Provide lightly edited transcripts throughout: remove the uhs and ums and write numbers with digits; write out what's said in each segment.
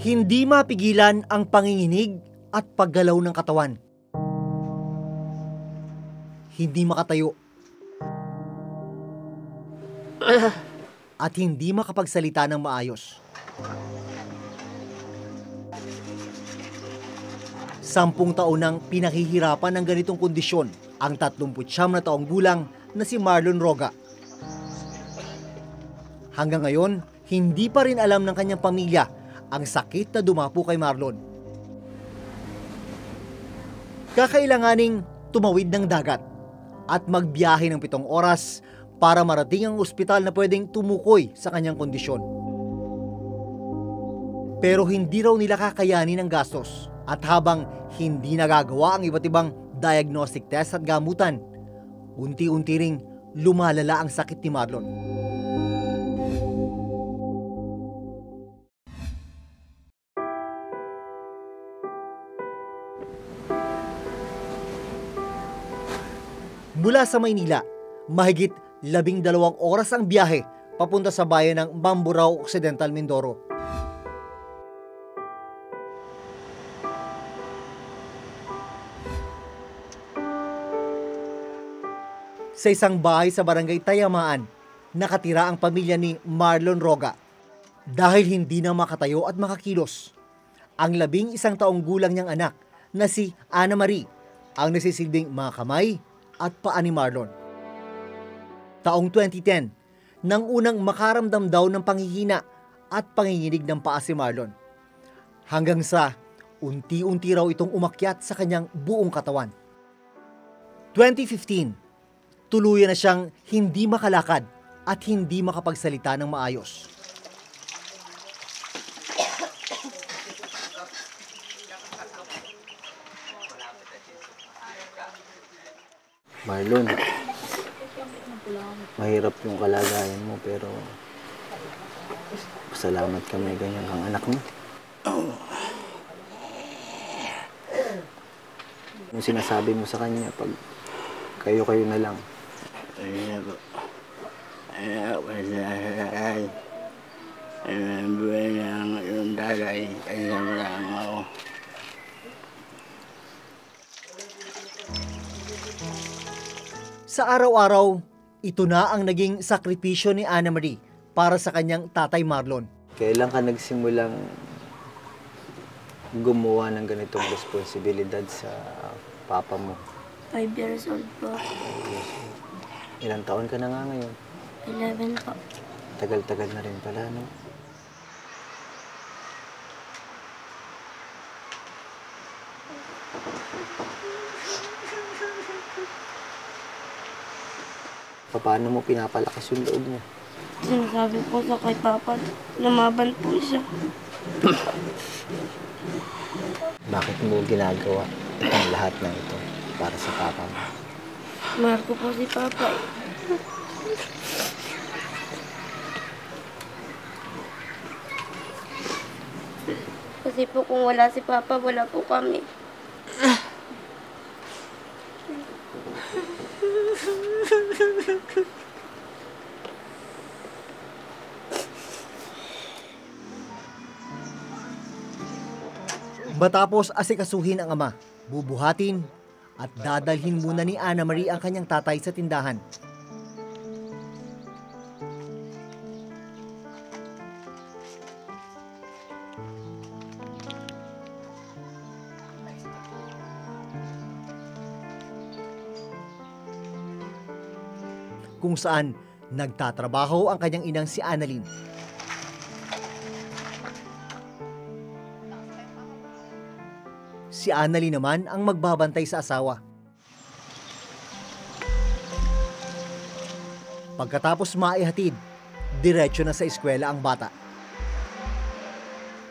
Hindi mapigilan ang panginginig at paggalaw ng katawan. Hindi makatayo. At hindi makapagsalita ng maayos. 10 taon nang pinahihirapan ng ganitong kondisyon ang 39 na taong gulang na si Marlon Roga. Hanggang ngayon, hindi pa rin alam ng kanyang pamilya ang sakit na dumapo kay Marlon. Kakailanganing tumawid ng dagat at magbiyahe ng 7 oras para marating ang ospital na pwedeng tumukoy sa kanyang kondisyon. Pero hindi raw nila kakayanin ang gastos at habang hindi nagagawa ang iba't ibang diagnostic test at gamutan, unti-unti ring lumalala ang sakit ni Marlon. Mula sa Maynila, mahigit 12 oras ang biyahe papunta sa bayan ng Mamburao Occidental, Mindoro. Sa isang bahay sa barangay Tayamaan, nakatira ang pamilya ni Marlon Roga. Dahil hindi na makatayo at makakilos, ang 11 taong gulang niyang anak na si Ana Marie ang nasisilbing mga kamay at paa ni Marlon. Taong 2010, nang unang makaramdam daw ng panghihina at panginginig ng paa si Marlon. Hanggang sa unti-unti raw itong umakyat sa kanyang buong katawan. 2015, tuluyan na siyang hindi makalakad at hindi makapagsalita ng maayos. Marlon, mahirap yung kalagayan mo pero pasalamat ka may ganyan kang anak mo. Yung sinasabi mo sa kanya pag kayo-kayo na lang. Buhay ng yung dalay, kaya lang ako. Sa araw-araw, ito na ang naging sakripisyo ni Ana Marie para sa kanyang tatay Marlon. Kailan ka nagsimulang gumawa ng ganitong responsibilidad sa papa mo? 5 years old po. Ilang taon ka na nga ngayon? 11 po. Tagal-tagal na rin pala, no? Paano mo pinapalakas yung loob niya? Sinasabi po sa kay Papa, lumaban po siya. Bakit mo ginagawa ang lahat ng ito para sa papa mo? Mahal ko po si Papa. Kasi po kung wala si Papa, wala po kami. Matapos asikasuhin ang ama, bubuhatin at dadalhin muna ni Ana Marie ang kanyang tatay sa tindahan. Kung saan nagtatrabaho ang kanyang inang si Annalyn. Si Annalyn naman ang magbabantay sa asawa. Pagkatapos maihatid, diretso na sa eskwela ang bata.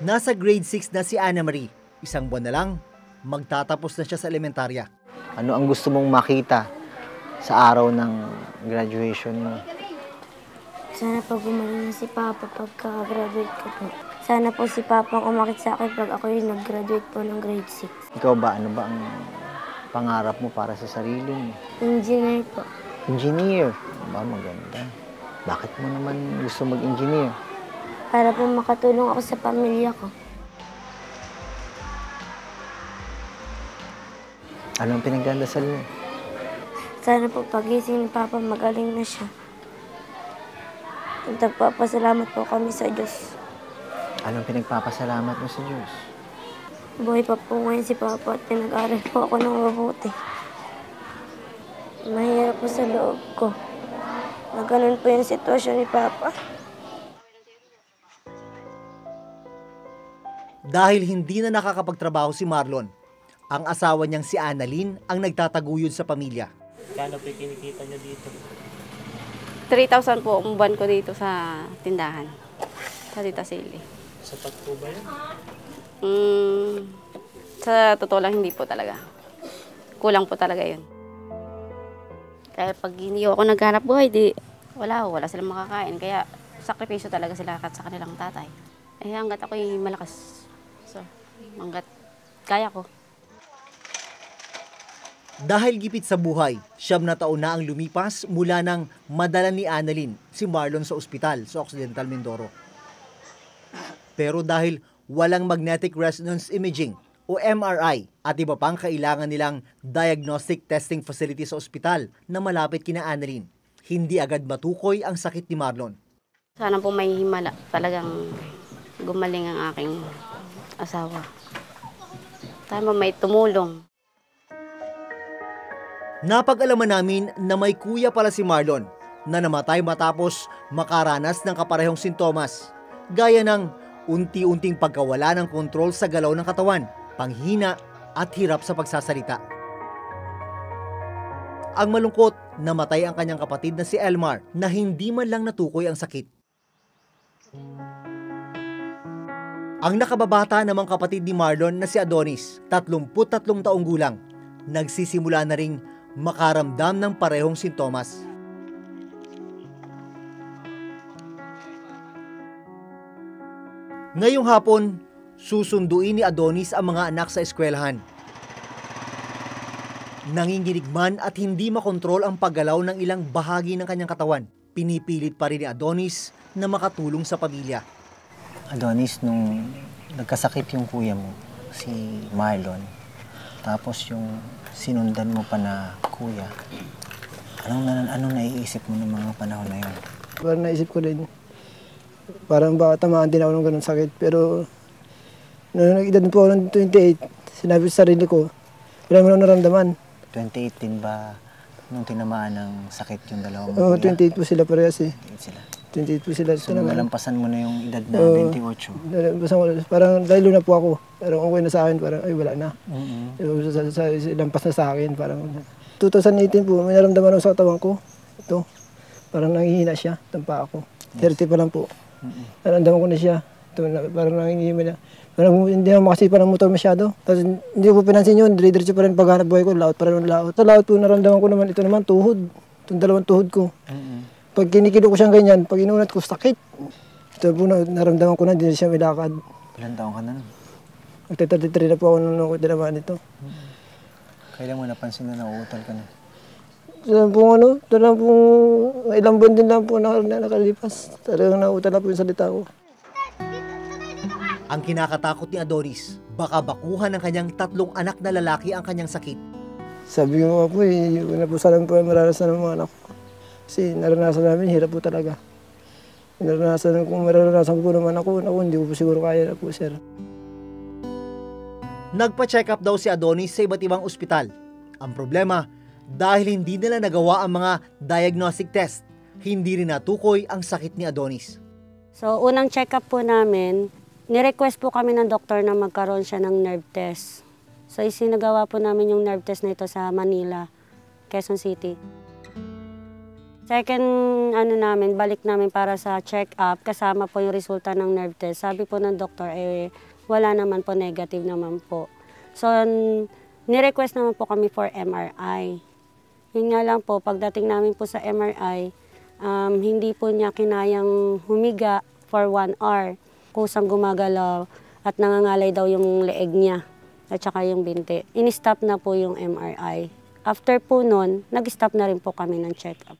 Nasa grade 6 na si Ana Marie. 1 buwan na lang, magtatapos na siya sa elementarya. Ano ang gusto mong makita sa araw ng graduation mo? Sana po gumaling na si Papa pagka-graduate ko po. Sana po si Papa ang umakit sa akin pag ako yung nag-graduate po ng grade 6. Ikaw ba, ano ba ang pangarap mo para sa sarili mo? Engineer po. Engineer. Ba, maganda. Bakit mo naman gusto mag-engineer? Para po makatulong ako sa pamilya ko. Anong pinagdadasal mo? Sana po pagising ni Papa magaling na siya. At nagpapasalamat po kami sa Diyos. Anong pinagpapasalamat mo sa Diyos? Buhay pa po ngayon si Papa at pinag-aral po ako ng mabuti. Mahirap po sa loob ko. Na ganun po yung sitwasyon ni Papa. Dahil hindi na nakakapagtrabaho si Marlon, ang asawa niyang si Annalyn ang nagtataguyod sa pamilya. Kano po kinikita niyo dito? 3,000 po ang buwan ko dito sa tindahan. Sa Tita Silly. Sapat po ba yun? Sa totoo lang, hindi po talaga. Kulang po talaga yun. Kaya pag hindi ako naghanap buhay, wala silang makakain. Kaya sakripisyo talaga sila sa kanilang tatay. Eh hanggat ako'y malakas. So, hanggat kaya ko. Dahil gipit sa buhay, 9 na taon na ang lumipas mula nang madala ni Annalyn si Marlon sa ospital sa Occidental Mindoro. Pero dahil walang magnetic resonance imaging o MRI at iba pang kailangan nilang diagnostic testing facility sa ospital na malapit kina Annalyn, hindi agad matukoy ang sakit ni Marlon. Sana po may himala. Talagang gumaling ang aking asawa. Sana may tumulong. Napag-alaman namin na may kuya pala si Marlon na namatay matapos makaranas ng kaparehong sintomas, gaya ng unti-unting pagkawala ng kontrol sa galaw ng katawan, panghina at hirap sa pagsasalita. Ang malungkot, namatay ang kanyang kapatid na si Elmar na hindi man lang natukoy ang sakit. Ang nakababata namang kapatid ni Marlon na si Adonis, 33 taong gulang, nagsisimula na ring makaramdam ng parehong sintomas. Ngayong hapon, susunduin ni Adonis ang mga anak sa eskwelahan. Nanginginig man at hindi makontrol ang paggalaw ng ilang bahagi ng kanyang katawan, pinipilit pa rin ni Adonis na makatulong sa pamilya. Adonis, nung nagkasakit yung kuya mo, si Marlon, tapos yung sinundan mo pa na kuya, anong naiisip mo ng mga panahon na yun? Parang naisip ko din, parang baka tamaan din ako ng ganun sakit. Pero nung nag-edad po ako ng 28, sinabi sa sarili ko, wala mo lang naramdaman. 2018 ba nung tinamaan ng sakit yung dalawang Oo, kuya? 28 po sila parehas eh. 28 sila. 28 po sila. So nalampasan mo na yung edad na 28. Parang dahil na po ako. Parang okay na sa akin, parang ay wala na. Mm-hmm. Lampas na sa akin. Parang 2018 po, may naramdaman ako sa katawan ko. Ito, parang nanghihina siya, tampa ako. 30 pa lang po. Naramdaman ko na siya. Ito, parang nanghihina. Parang hindi ako makasipa ng motor masyado. Tapos hindi ko po pinansin yun, dire-diretso pa rin paghanap buhay ko, laot pa rin laot. Sa laot po, naramdaman ko naman, ito naman, tuhod. Itong dalawang tuhod ko. Pag kinikilo ko siyang ganyan, pag inunat ko, sakit. Ito po, naramdaman ko na, hindi siya may lakad. Ilan taong ka na nun? Nagtatatitri na po ako nung tinamaan ito. Kailan mo napansin na nauutal ka na? Ito lang po, ilang buwan din lang po nakalipas. Talagang nauutal na po yung salita ko. Ang kinakatakot ni Adonis, baka bakuhan ng kanyang 3 anak na lalaki ang kanyang sakit. Sabi ko po, yun na po sana po yung maranasan ng mga anak ko. Kasi naranasan namin, hirap po talaga. Kung maranasan ko naman ako, hindi ko po siguro kaya na po, sir. Nagpa-check up daw si Adonis sa iba't ibang ospital. Ang problema, dahil hindi nila nagawa ang mga diagnostic test, hindi rin natukoy ang sakit ni Adonis. So, unang check up po namin, nirequest po kami ng doktor na magkaroon siya ng nerve test. So, isinagawa po namin yung nerve test na ito sa Manila, Quezon City. Second, balik namin para sa check-up, kasama po yung resulta ng nerve test. Sabi po ng doktor, wala naman po, negative naman po. So, nirequest naman po kami for MRI. Yun nga lang po, pagdating namin po sa MRI, hindi po niya kinayang humiga for 1 hour. Kusang gumagalaw at nangangalay daw yung leeg niya at saka yung binti. In-stop na po yung MRI. After po nun, nag-stop na rin po kami ng check-up.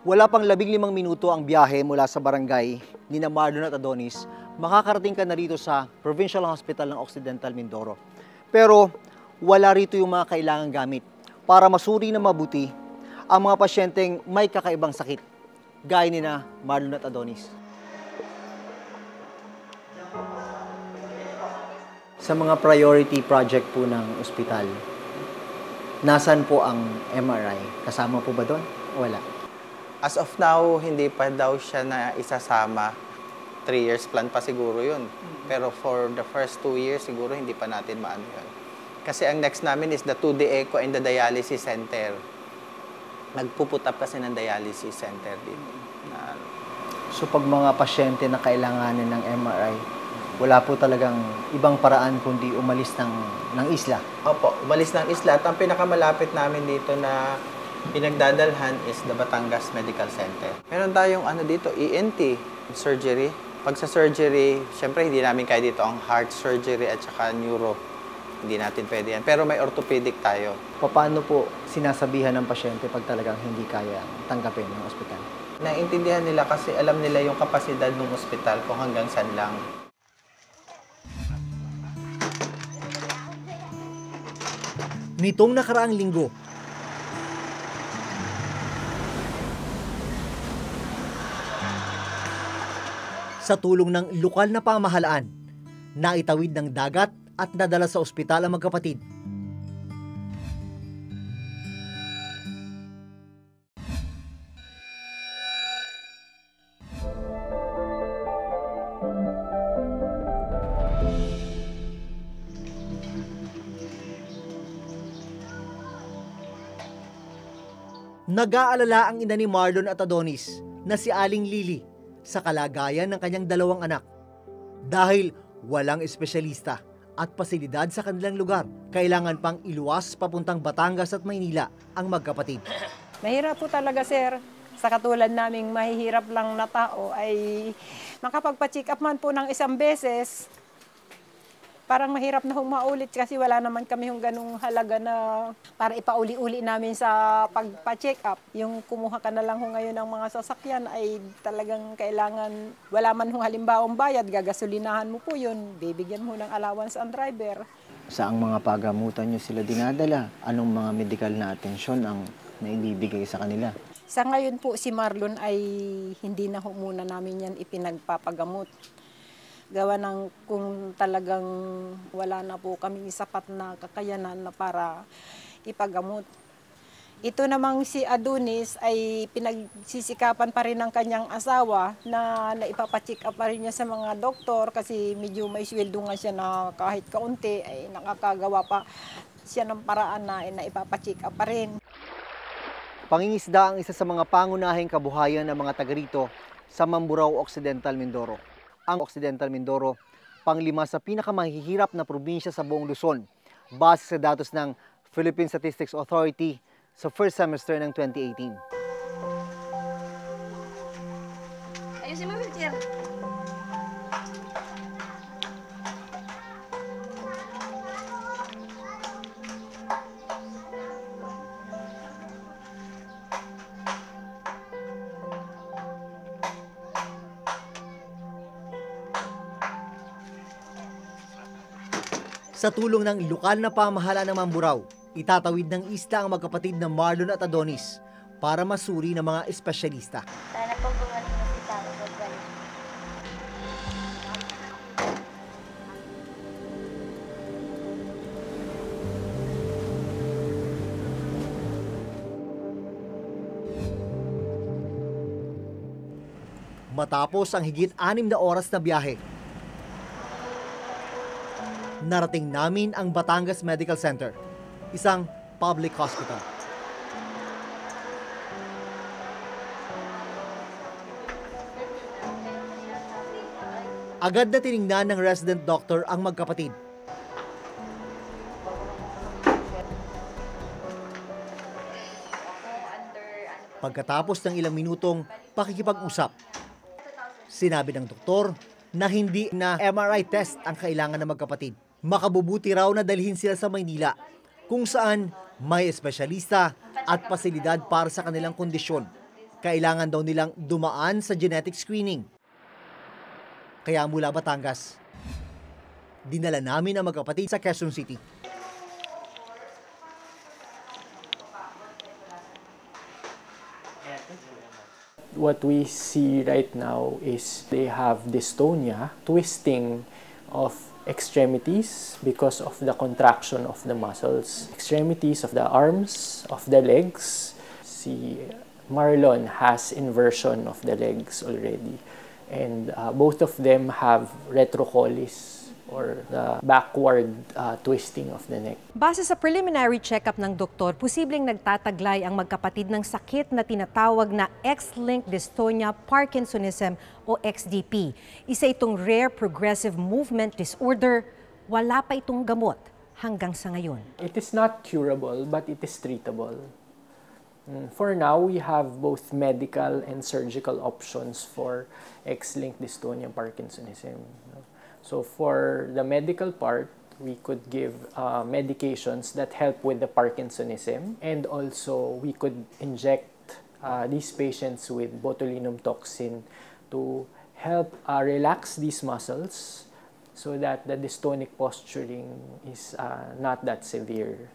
Wala pang 15 minuto ang biyahe mula sa barangay ni Marlon at Adonis makakarating ka na rito sa Provincial Hospital ng Occidental Mindoro. Pero wala rito yung mga kailangang gamit para masuri na mabuti ang mga pasyenteng may kakaibang sakit, gaya ni na Marlon at Adonis. Sa mga priority project po ng ospital, nasan po ang MRI? Kasama po ba doon? Wala. As of now, hindi pa daw siya na isasama. 3 years plan pa siguro yun. Pero for the first 2 years, siguro hindi pa natin maano yun. Kasi ang next namin is the 2D Echo and the Dialysis Center. Nagpuput up kasi ng dialysis center dito. So pag mga pasyente na kailanganin ng MRI, wala po talagang ibang paraan kundi umalis ng isla? Opo, umalis ng isla. At ang pinakamalapit namin dito na pinagdadalhan is the Batangas Medical Center. Meron tayong dito, ENT, surgery. Pag sa surgery, syempre hindi namin kaya dito ang heart surgery at saka neuro. Hindi natin pwede yan. Pero may orthopedic tayo. Paano po sinasabihan ng pasyente pag talagang hindi kaya tanggapin ng ospital? Naiintindihan nila kasi alam nila yung kapasidad ng ospital kung hanggang saan lang. Nitong nakaraang linggo, sa tulong ng lokal na pamahalaan, naitawid ng dagat at nadala sa ospital ang magkapatid. Nag-aalala ang ina ni Marlon at Adonis na si Aling Lily sa kalagayan ng kanyang 2 anak. Dahil walang espesyalista at pasilidad sa kanilang lugar, kailangan pang iluwas papuntang Batangas at Maynila ang magkapatid. Mahirap po talaga, sir. Sa katulad naming mahihirap lang na tao ay makapagpa-check up man po ng 1 beses, parang mahirap na maulit kasi wala naman kami yung ganung halaga na para ipauli-uli namin sa pagpa-check up. Yung kumuha ka na lang ngayon ng mga sasakyan ay talagang kailangan, wala man hong halimbawang bayad, gagasolinahan mo po yun, bibigyan mo ng allowance ang driver. Saang mga pagamutan nyo sila dinadala? Anong mga medical na atensyon ang naibibigay sa kanila? Sa ngayon po si Marlon ay hindi na muna namin yan ipinagpapagamot. Gawa ng kung talagang wala na po kaming sapat na kakayanan na para ipagamot. Ito namang si Adonis ay pinagsisikapan pa rin ng kanyang asawa na naipapacheck up pa rin niya sa mga doktor kasi medyo may sweldo nga siya na kahit kaunti ay nakakagawa pa siya ng paraan na naipapacheck up pa rin. Pangingisda ang isa sa mga pangunahing kabuhayan ng mga taga rito sa Mamburao, Occidental Mindoro. Ang Occidental Mindoro, pang-5 sa pinakamahihirap na probinsya sa buong Luzon, base sa datos ng Philippine Statistics Authority sa first semester ng 2018. Ayusin mo, wheelchair. Sa tulong ng lokal na pamahalaan ng Mamburao, itatawid ng isla ang magkapatid na Marlon at Adonis para masuri ng mga espesyalista. Sana po gumaling na si Papa pagbalik. Matapos ang higit 6 na oras na biyahe, narating namin ang Batangas Medical Center, isang public hospital. Agad na tiningnan ng resident doctor ang magkapatid. Pagkatapos ng ilang minutong pakikipag-usap, sinabi ng doktor na hindi na MRI test ang kailangan ng magkapatid. Makabubuti raw na dalhin sila sa Maynila, kung saan may espesyalista at pasilidad para sa kanilang kondisyon. Kailangan daw nilang dumaan sa genetic screening. Kaya mula Batangas, dinala namin ang magkapatid sa Quezon City. What we see right now is they have dystonia, twisting of extremities because of the contraction of the muscles. Extremities of the arms, of the legs. Si Marlon has inversion of the legs already. And both of them have retrocollis, or the backward twisting of the neck. Base sa preliminary check-up ng doktor, posibleng nagtataglay ang magkapatid ng sakit na tinatawag na X-linked dystonia Parkinsonism o XDP. Isa itong rare progressive movement disorder. Wala pa itong gamot hanggang sa ngayon. It is not curable, but it is treatable. For now, we have both medical and surgical options for X-linked dystonia Parkinsonism. So for the medical part, we could give medications that help with the Parkinsonism, and also we could inject these patients with botulinum toxin to help relax these muscles so that the dystonic posturing is not that severe.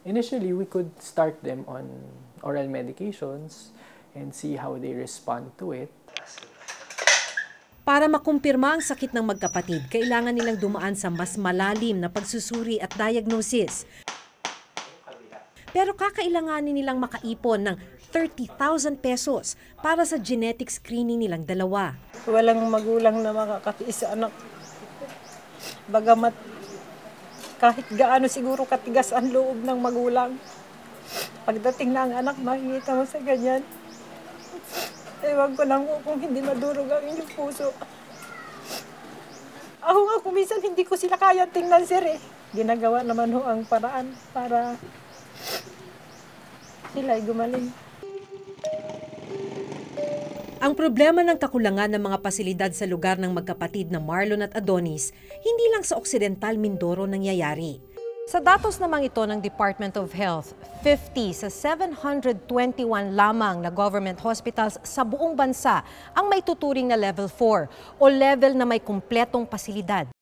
Initially, we could start them on oral medications and see how they respond to it. Para makumpirma ang sakit ng magkapatid, kailangan nilang dumaan sa mas malalim na pagsusuri at diagnosis. Pero kakailanganin nilang makaipon ng 30,000 pesos para sa genetic screening nilang dalawa. Walang magulang na makakatiis sa anak. Bagamat kahit gaano siguro katigas ang loob ng magulang, pagdating na ang anak, makikita mo sa ganyan. Ewan ko lang kung hindi madurog ang inyong puso. Ako nga, kung minsan hindi ko sila kaya tingnan, sir, eh. Ginagawa naman ho ang paraan para sila ay gumaling. Ang problema ng kakulangan ng mga pasilidad sa lugar ng magkapatid na Marlon at Adonis, hindi lang sa Occidental Mindoro nangyayari. Sa datos namang ito ng Department of Health, 50 sa 721 lamang na government hospitals sa buong bansa ang may tuturing na level 4 o level na may kumpletong pasilidad.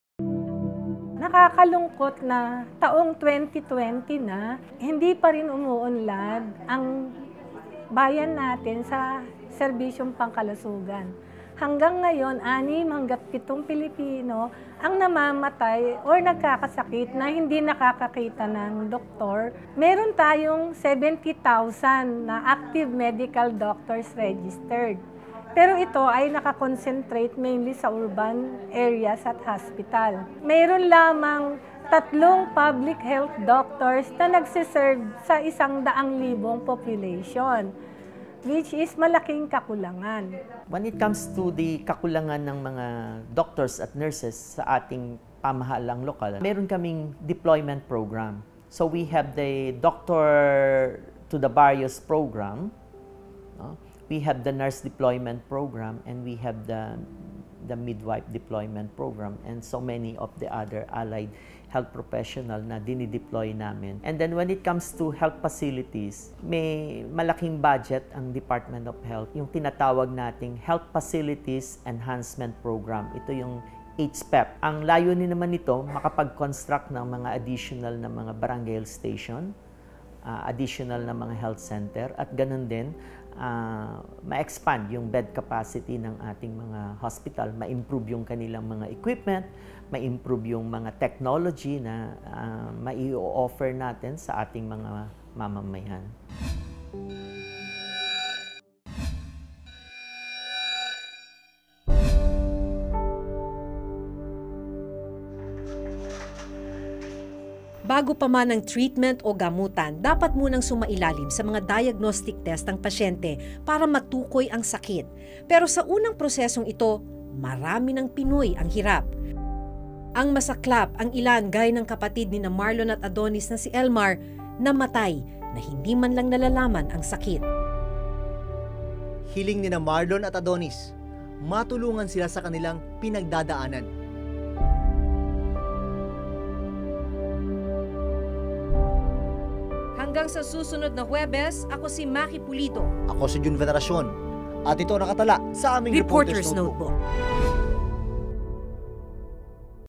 Nakakalungkot na taong 2020 na hindi pa rin umuunlad ang bayan natin sa serbisyong pangkalusugan. Hanggang ngayon, 6 hanggang 7 Pilipino ang namamatay o nagkakasakit na hindi nakakakita ng doktor. Meron tayong 70,000 na active medical doctors registered. Pero ito ay nakakonsentrate mainly sa urban areas at hospital. Mayroon lamang 3 public health doctors na nagsiserve sa 100,000 population, which is malaking kakulangan. When it comes to the kakulangan ng mga doctors at nurses sa ating pamahalang lokal, meron kaming deployment program. So we have the Doctor to the Barrios program, we have the nurse deployment program, and we have the midwife deployment program, and so many of the other allied health professional na dinideploy namin. And then when it comes to health facilities, may malaking budget ang Department of Health, yung tinatawag nating Health Facilities Enhancement Program. Ito yung HPEP. Ang layunin naman nito, makapag-construct ng mga additional na mga barangay health station, additional na mga health center, at ganun din, ma-expand yung bed capacity ng ating mga hospital, ma-improve yung kanilang mga equipment, ma-improve yung mga technology na mai-offer natin sa ating mga mamamayan. Bago pa man ang treatment o gamutan, dapat munang sumailalim sa mga diagnostic test ng pasyente para matukoy ang sakit. Pero sa unang prosesong ito, marami ng Pinoy ang hirap. Ang masaklap ang ilan gaya ng kapatid ni na Marlon at Adonis na si Elmar, namatay na hindi man lang nalalaman ang sakit. Hiling ni na Marlon at Adonis, matulungan sila sa kanilang pinagdadaanan. Hanggang sa susunod na Huwebes, ako si Maki Pulido. Ako si Jun Veneracion. At ito nakatala sa aming Reporter's Notebook.